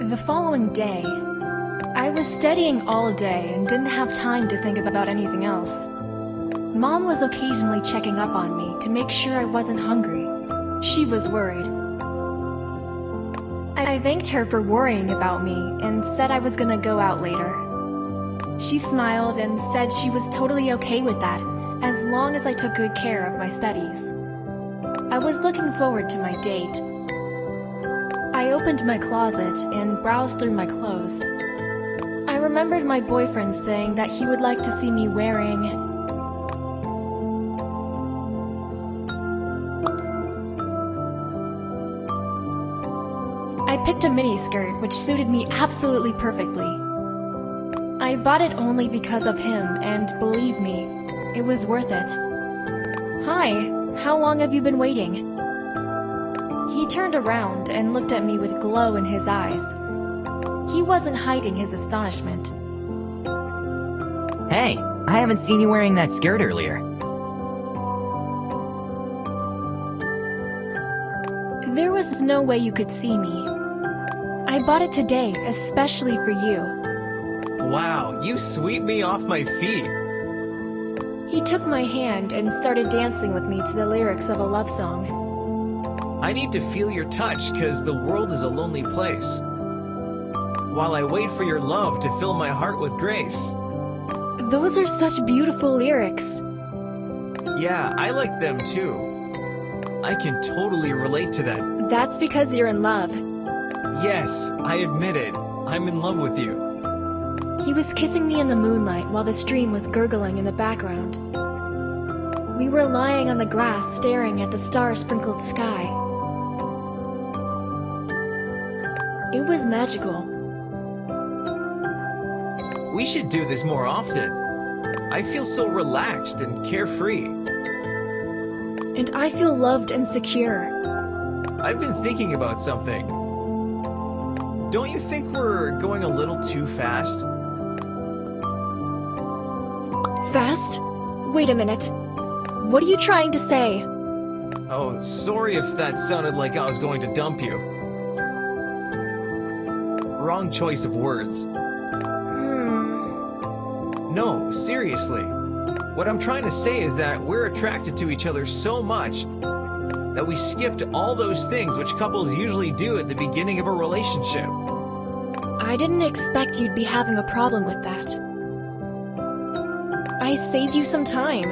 The following day, I was studying all day and didn't have time to think about anything else. Mom was occasionally checking up on me to make sure I wasn't hungry. She was worried. I thanked her for worrying about me and said I was gonna go out later. She smiled and said she was totally okay with that, as long as I took good care of my studies. I was looking forward to my date. I opened my closet and browsed through my clothes. I remembered my boyfriend saying that he would like to see me wearing... I picked a miniskirt which suited me absolutely perfectly. I bought it only because of him, and believe me, it was worth it. Hi, how long have you been waiting? He turned around and looked at me with glow in his eyes. He wasn't hiding his astonishment. Hey, I haven't seen you wearing that skirt earlier. There was no way you could see me. I bought it today, especially for you. Wow, you sweep me off my feet. He took my hand and started dancing with me to the lyrics of a love song. I need to feel your touch, 'cause the world is a lonely place. While I wait for your love to fill my heart with grace. Those are such beautiful lyrics. Yeah, I like them too. I can totally relate to that. That's because you're in love. Yes, I admit it. I'm in love with you. He was kissing me in the moonlight while the stream was gurgling in the background. We were lying on the grass staring at the star-sprinkled sky. It was magical. We should do this more often. I feel so relaxed and carefree. And I feel loved and secure. I've been thinking about something. Don't you think we're going a little too fast? Fast? Wait a minute. What are you trying to say? Oh, sorry if that sounded like I was going to dump you. Wrong choice of words. No, seriously. What I'm trying to say is that we're attracted to each other so much that we skipped all those things which couples usually do at the beginning of a relationship. I didn't expect you'd be having a problem with that. I saved you some time.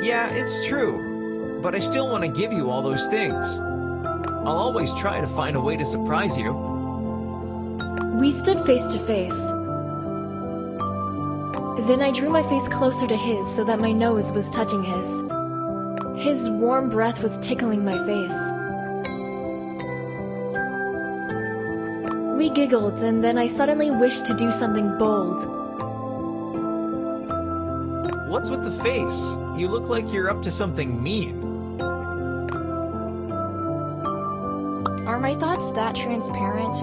Yeah, it's true. But I still want to give you all those things. I'll always try to find a way to surprise you. We stood face to face. Then I drew my face closer to his so that my nose was touching his. His warm breath was tickling my face. We giggled, and then I suddenly wished to do something bold. What's with the face? You look like you're up to something mean. Are my thoughts that transparent?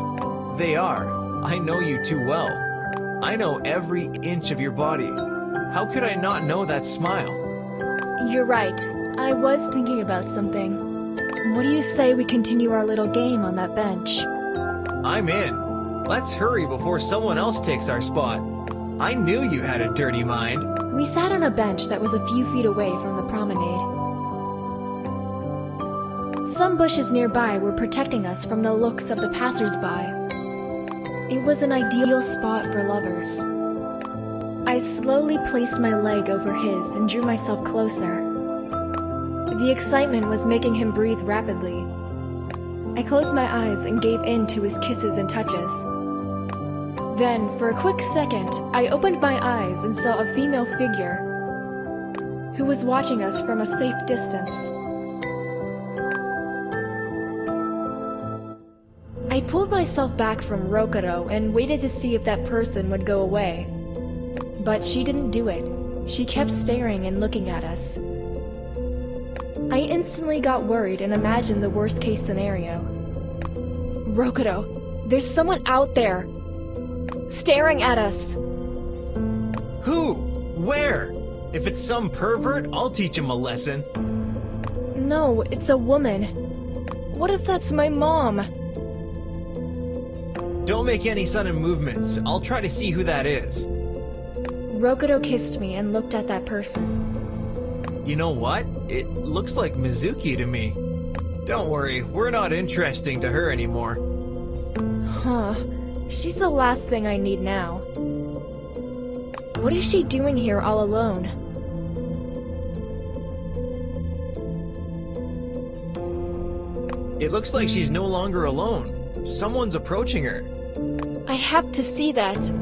They are. I know you too well. I know every inch of your body. How could I not know that smile? You're right. I was thinking about something. What do you say we continue our little game on that bench? I'm in. Let's hurry before someone else takes our spot. I knew you had a dirty mind. We sat on a bench that was a few feet away from the promenade. Some bushes nearby were protecting us from the looks of the passers-by. It was an ideal spot for lovers. I slowly placed my leg over his and drew myself closer. The excitement was making him breathe rapidly. I closed my eyes and gave in to his kisses and touches. Then, for a quick second, I opened my eyes and saw a female figure who was watching us from a safe distance. I pulled myself back from Rokuro and waited to see if that person would go away. But she didn't do it. She kept staring and looking at us. I instantly got worried and imagined the worst-case scenario. Rokuro, there's someone out there, staring at us. Who? Where? If it's some pervert, I'll teach him a lesson. No, it's a woman. What if that's my mom? Don't make any sudden movements. I'll try to see who that is. Rokuro kissed me and looked at that person. You know what? It looks like Mizuki to me. Don't worry, we're not interesting to her anymore. Huh. She's the last thing I need now. What is she doing here all alone? It looks like she's no longer alone. Someone's approaching her. I have to see that.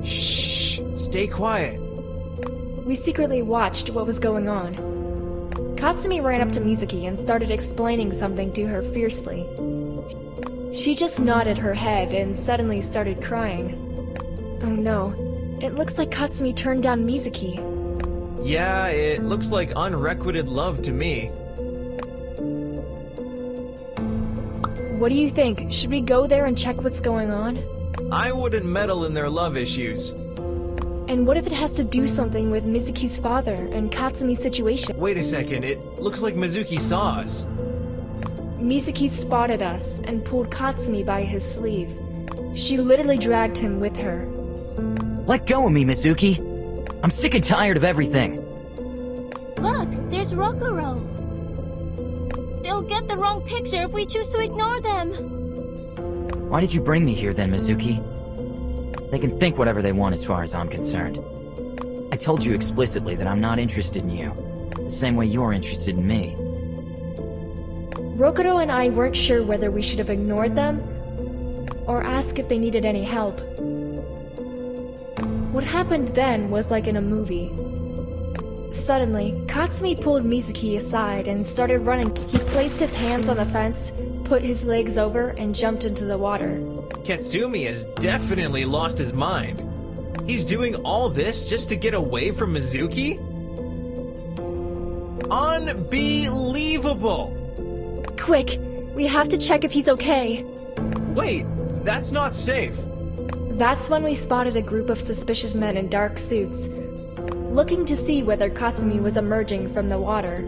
Shh! Stay quiet. We secretly watched what was going on. Katsumi ran up to Mizuki and started explaining something to her fiercely. She just nodded her head and suddenly started crying. Oh no, it looks like Katsumi turned down Mizuki. Yeah, it looks like unrequited love to me. What do you think? Should we go there and check what's going on? I wouldn't meddle in their love issues. And what if it has to do something with Mizuki's father and Katsumi's situation? Wait a second, it looks like Mizuki saw us. Mizuki spotted us and pulled Katsumi by his sleeve. She literally dragged him with her. Let go of me, Mizuki. I'm sick and tired of everything. Look, there's Rokuro. They'll get the wrong picture if we choose to ignore them. Why did you bring me here then, Mizuki? They can think whatever they want as far as I'm concerned. I told you explicitly that I'm not interested in you, the same way you're interested in me. Rokuro and I weren't sure whether we should have ignored them or asked if they needed any help. What happened then was like in a movie. Suddenly, Katsumi pulled Mizuki aside and started running. He placed his hands on the fence, put his legs over, and jumped into the water. Katsumi has definitely lost his mind. He's doing all this just to get away from Mizuki? Unbelievable! Quick, we have to check if he's okay. Wait, that's not safe. That's when we spotted a group of suspicious men in dark suits, looking to see whether Katsumi was emerging from the water.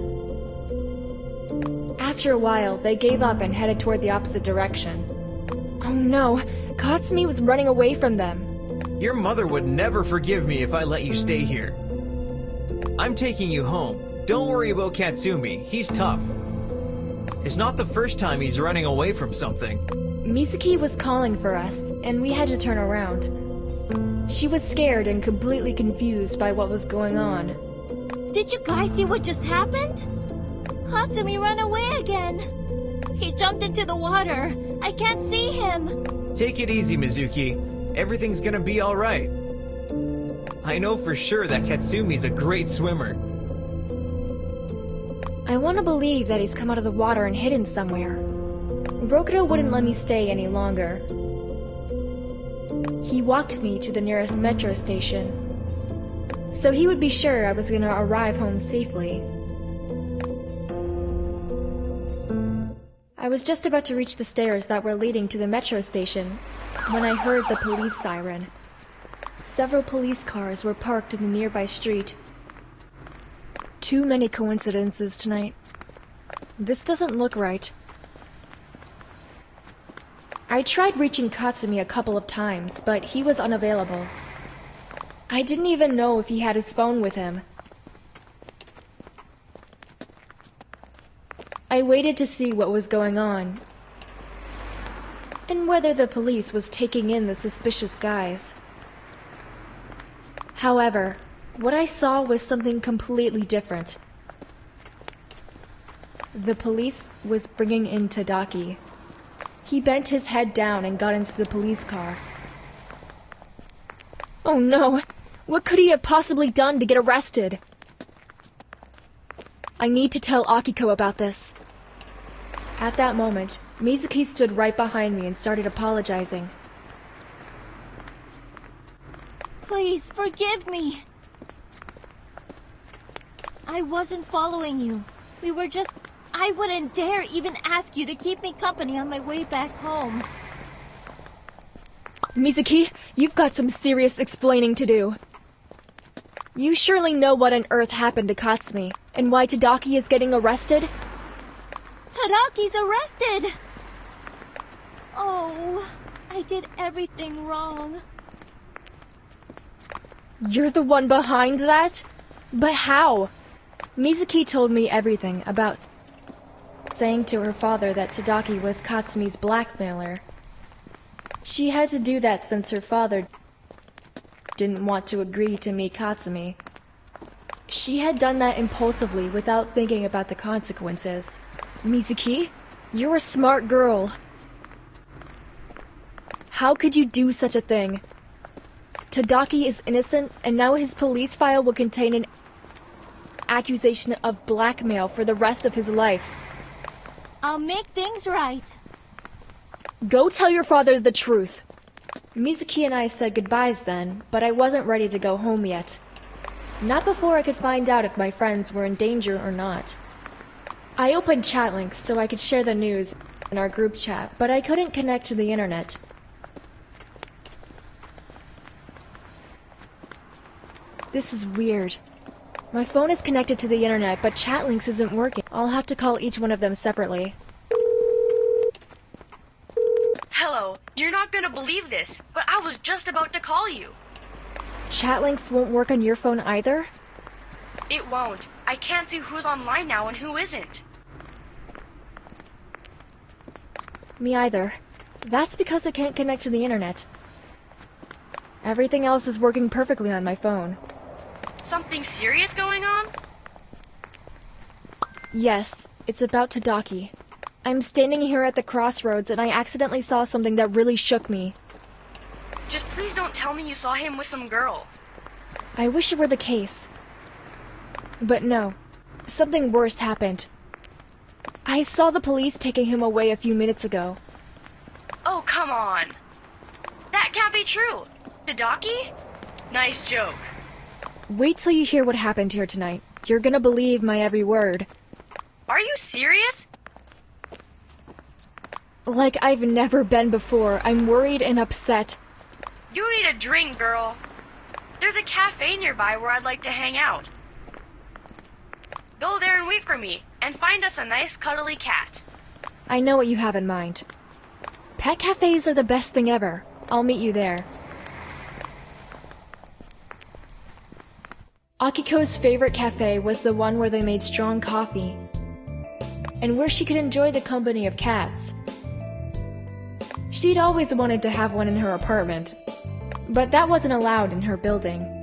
After a while, they gave up and headed toward the opposite direction. Oh no, Katsumi was running away from them. Your mother would never forgive me if I let you stay here. I'm taking you home. Don't worry about Katsumi, he's tough. It's not the first time he's running away from something. Mizuki was calling for us, and we had to turn around. She was scared and completely confused by what was going on. Did you guys see what just happened? Katsumi ran away again. He jumped into the water. I can't see him. Take it easy, Mizuki. Everything's gonna be alright. I know for sure that Katsumi's a great swimmer. I want to believe that he's come out of the water and hidden somewhere. Rokuro wouldn't let me stay any longer. He walked me to the nearest metro station, so he would be sure I was gonna arrive home safely. I was just about to reach the stairs that were leading to the metro station when I heard the police siren. Several police cars were parked in the nearby street. Too many coincidences tonight. This doesn't look right. I tried reaching Katsumi a couple of times, but he was unavailable. I didn't even know if he had his phone with him. I waited to see what was going on, and whether the police was taking in the suspicious guys. However, what I saw was something completely different. The police was bringing in Tadaki. He bent his head down and got into the police car. Oh no! What could he have possibly done to get arrested? I need to tell Akiko about this. At that moment, Mizuki stood right behind me and started apologizing. Please, forgive me. I wasn't following you. We were just... I wouldn't dare even ask you to keep me company on my way back home. Mizuki, you've got some serious explaining to do. You surely know what on earth happened to Katsumi, and why Tadaki is getting arrested? Tadaki's arrested! Oh, I did everything wrong. You're the one behind that? But how? Mizuki told me everything about saying to her father that Tadaki was Katsumi's blackmailer. She had to do that since her father didn't want to agree to meet Katsumi. She had done that impulsively without thinking about the consequences. Mizuki, you're a smart girl. How could you do such a thing? Tadaki is innocent, and now his police file will contain an accusation of blackmail for the rest of his life. I'll make things right. Go tell your father the truth. Mizuki and I said goodbyes then, but I wasn't ready to go home yet. Not before I could find out if my friends were in danger or not. I opened ChatLinx so I could share the news in our group chat, but I couldn't connect to the internet. This is weird. My phone is connected to the internet, but ChatLinx isn't working. I'll have to call each one of them separately. Hello, you're not gonna believe this, but I was just about to call you. ChatLinx won't work on your phone either? It won't. I can't see who's online now and who isn't. Me either. That's because I can't connect to the internet. Everything else is working perfectly on my phone. Something serious going on? Yes, it's about Tadaki. I'm standing here at the crossroads and I accidentally saw something that really shook me. Just please don't tell me you saw him with some girl. I wish it were the case. But no, something worse happened. I saw the police taking him away a few minutes ago. Oh, come on. That can't be true. Tadaki? Nice joke. Wait till you hear what happened here tonight. You're gonna believe my every word. Are you serious? Like I've never been before. I'm worried and upset. You need a drink, girl. There's a cafe nearby where I'd like to hang out. Go there and wait for me, and find us a nice cuddly cat. I know what you have in mind. Pet cafes are the best thing ever. I'll meet you there. Akiko's favorite cafe was the one where they made strong coffee, and where she could enjoy the company of cats. She'd always wanted to have one in her apartment, but that wasn't allowed in her building.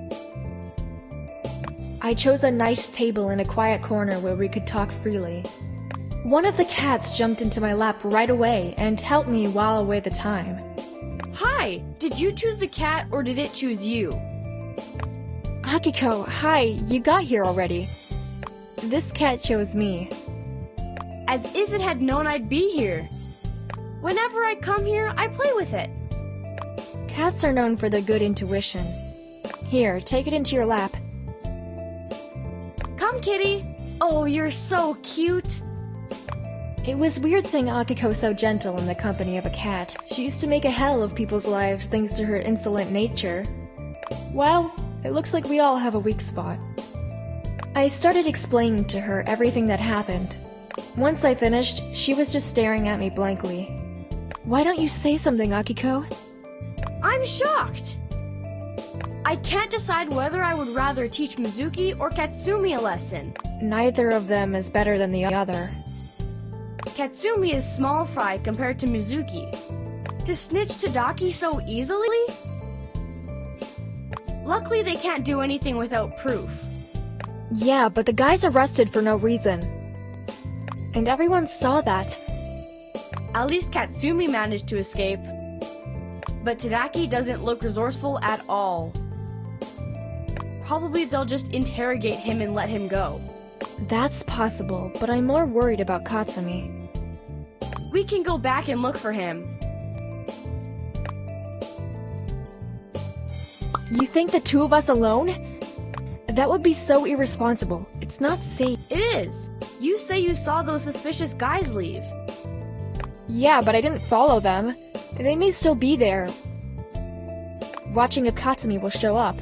I chose a nice table in a quiet corner where we could talk freely. One of the cats jumped into my lap right away and helped me while away the time. Hi, did you choose the cat or did it choose you? Akiko, hi, you got here already. This cat chose me. As if it had known I'd be here. Whenever I come here, I play with it. Cats are known for their good intuition. Here, take it into your lap. Come, kitty. Oh, you're so cute. It was weird seeing Akiko so gentle in the company of a cat. She used to make a hell of people's lives thanks to her insolent nature. Well, it looks like we all have a weak spot. I started explaining to her everything that happened. Once I finished, she was just staring at me blankly. Why don't you say something, Akiko? I'm shocked. I can't decide whether I would rather teach Mizuki or Katsumi a lesson. Neither of them is better than the other. Katsumi is small fry compared to Mizuki. To snitch Tadaki so easily? Luckily they can't do anything without proof. Yeah, but the guy's arrested for no reason. And everyone saw that. At least Katsumi managed to escape. But Tadaki doesn't look resourceful at all. Probably they'll just interrogate him and let him go. That's possible, but I'm more worried about Katsumi. We can go back and look for him. You think the two of us alone? That would be so irresponsible. It's not safe. It is. You say you saw those suspicious guys leave. Yeah, but I didn't follow them. They may still be there, watching if Katsumi will show up.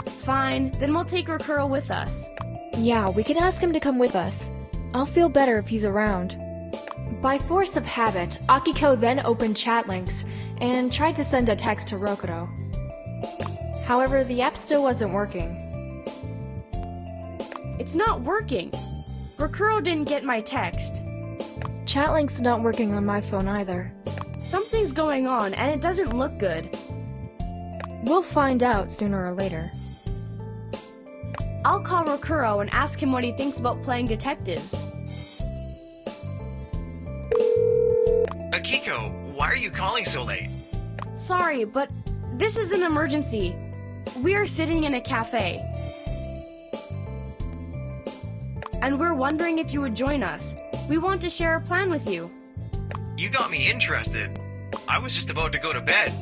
Fine, then we'll take Rokuro with us. Yeah, we can ask him to come with us. I'll feel better if he's around. By force of habit, Akiko then opened ChatLinx and tried to send a text to Rokuro. However, the app still wasn't working. It's not working. Rokuro didn't get my text. ChatLinx's not working on my phone either. Something's going on and it doesn't look good. We'll find out sooner or later. I'll call Rokuro and ask him what he thinks about playing detectives. Akiko, why are you calling so late? Sorry, but this is an emergency. We are sitting in a cafe. And we're wondering if you would join us. We want to share a plan with you. You got me interested. I was just about to go to bed.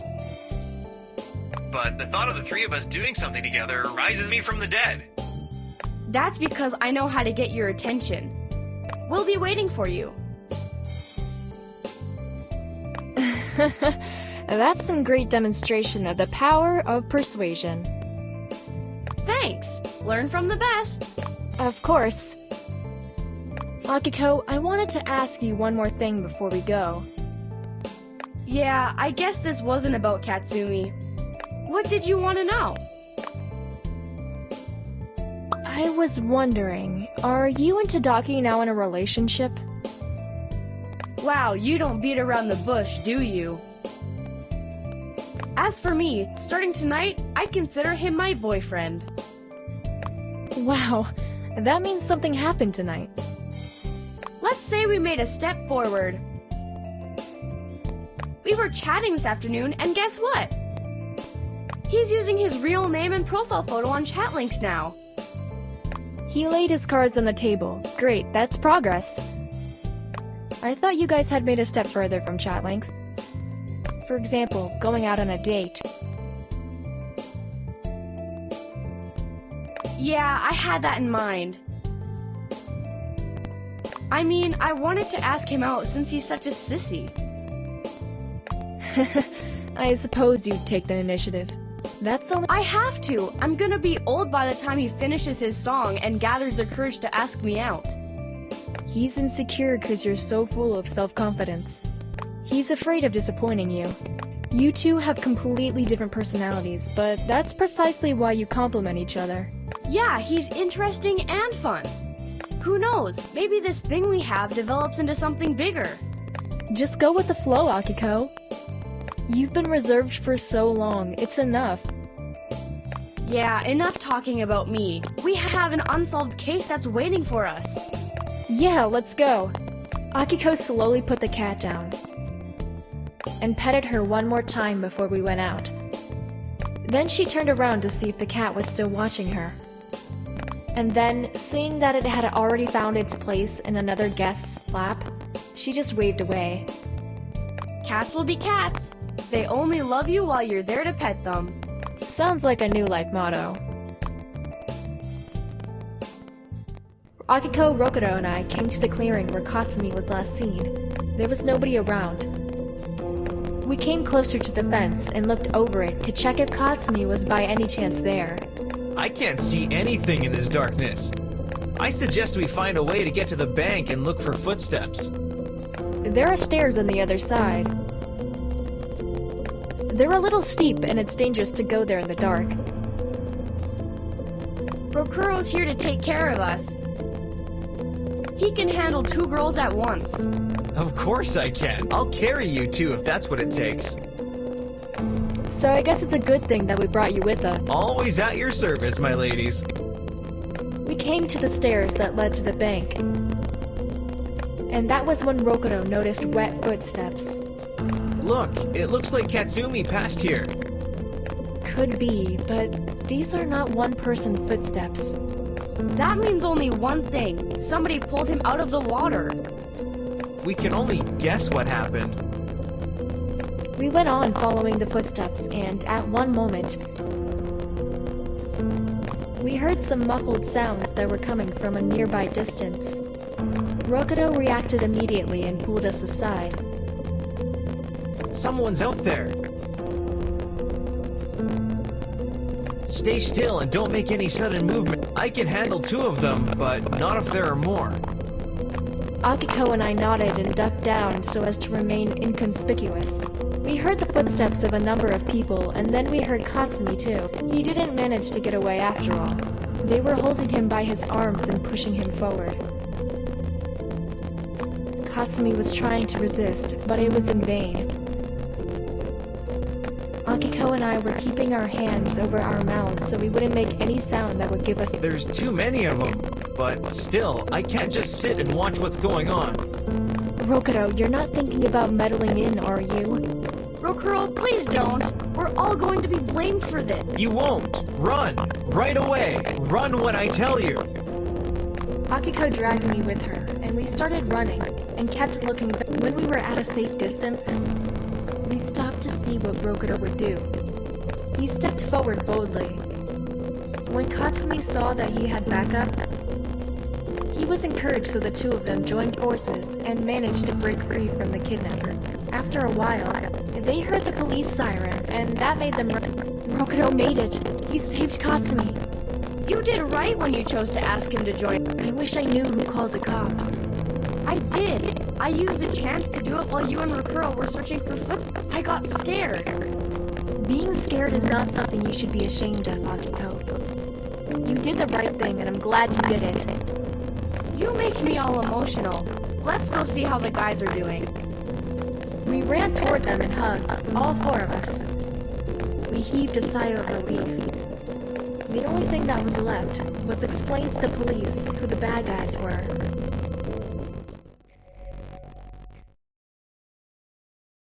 But the thought of the three of us doing something together rises me from the dead. That's because I know how to get your attention. We'll be waiting for you. That's some great demonstration of the power of persuasion. Thanks. Learn from the best. Of course. Akiko, I wanted to ask you one more thing before we go. Yeah, I guess this wasn't about Katsumi. What did you want to know? I was wondering, are you and Tadaki now in a relationship? Wow, you don't beat around the bush, do you? As for me, starting tonight, I consider him my boyfriend. Wow, that means something happened tonight. Let's say we made a step forward. We were chatting this afternoon, and guess what? He's using his real name and profile photo on ChatLinx now. He laid his cards on the table. Great, that's progress. I thought you guys had made a step further from ChatLinx. For example, going out on a date. Yeah, I had that in mind. I mean, I wanted to ask him out since he's such a sissy. I suppose you'd take the initiative. That's only— I have to! I'm gonna be old by the time he finishes his song and gathers the courage to ask me out. He's insecure because you're so full of self-confidence. He's afraid of disappointing you. You two have completely different personalities, but that's precisely why you complement each other. Yeah, he's interesting and fun. Who knows, maybe this thing we have develops into something bigger. Just go with the flow, Akiko. You've been reserved for so long, it's enough. Yeah, enough talking about me. We have an unsolved case that's waiting for us. Yeah, let's go. Akiko slowly put the cat down and petted her one more time before we went out. Then she turned around to see if the cat was still watching her. And then, seeing that it had already found its place in another guest's lap, she just waved away. Cats will be cats. They only love you while you're there to pet them. Sounds like a new life motto. Akiko, Rokuro, and I came to the clearing where Katsumi was last seen. There was nobody around. We came closer to the fence and looked over it to check if Katsumi was by any chance there. I can't see anything in this darkness. I suggest we find a way to get to the bank and look for footsteps. There are stairs on the other side. They're a little steep and it's dangerous to go there in the dark. Rokuro's here to take care of us. He can handle 2 girls at once. Of course I can. I'll carry you too if that's what it takes. So I guess it's a good thing that we brought you with us. Always at your service, my ladies. We came to the stairs that led to the bank. And that was when Rokuro noticed wet footsteps. Look, it looks like Katsumi passed here. Could be, but these are not one-person footsteps. That means only one thing. Somebody pulled him out of the water. We can only guess what happened. We went on following the footsteps, and at one moment, we heard some muffled sounds that were coming from a nearby distance. Rokuro reacted immediately and pulled us aside. Someone's out there. Stay still and don't make any sudden movement. I can handle 2 of them, but not if there are more. Akiko and I nodded and ducked down so as to remain inconspicuous. We heard the footsteps of a number of people, and then we heard Katsumi too. He didn't manage to get away after all. They were holding him by his arms and pushing him forward. Katsumi was trying to resist, but it was in vain. Akiko and I were keeping our hands over our mouths so we wouldn't make any sound that would give us— There's too many of them. But still, I can't just sit and watch what's going on. Rokuro, you're not thinking about meddling in, are you? Rokuro, please don't. We're all going to be blamed for this. You won't. Run. Right away. Run when I tell you. Akiko dragged me with her, and we started running, and kept looking. When we were at a safe distance, we stopped to see what Rokuro would do. He stepped forward boldly. When Katsumi saw that he had backup, he was encouraged, so the two of them joined forces and managed to break free from the kidnapper. After a while, they heard the police siren, and that made them run. Rokuro made it. He saved Katsumi. You did right when you chose to ask him to join. I wish I knew who called the cops. I did. I used the chance to do it while you and Rokuro were searching for foot. I got scared. Being scared is not something you should be ashamed of, Akiko. You did the right thing, and I'm glad you did it. You make me all emotional. Let's go see how the guys are doing. We ran toward them and hugged, all four of us. We heaved a sigh of relief. The only thing that was left was explain to the police who the bad guys were.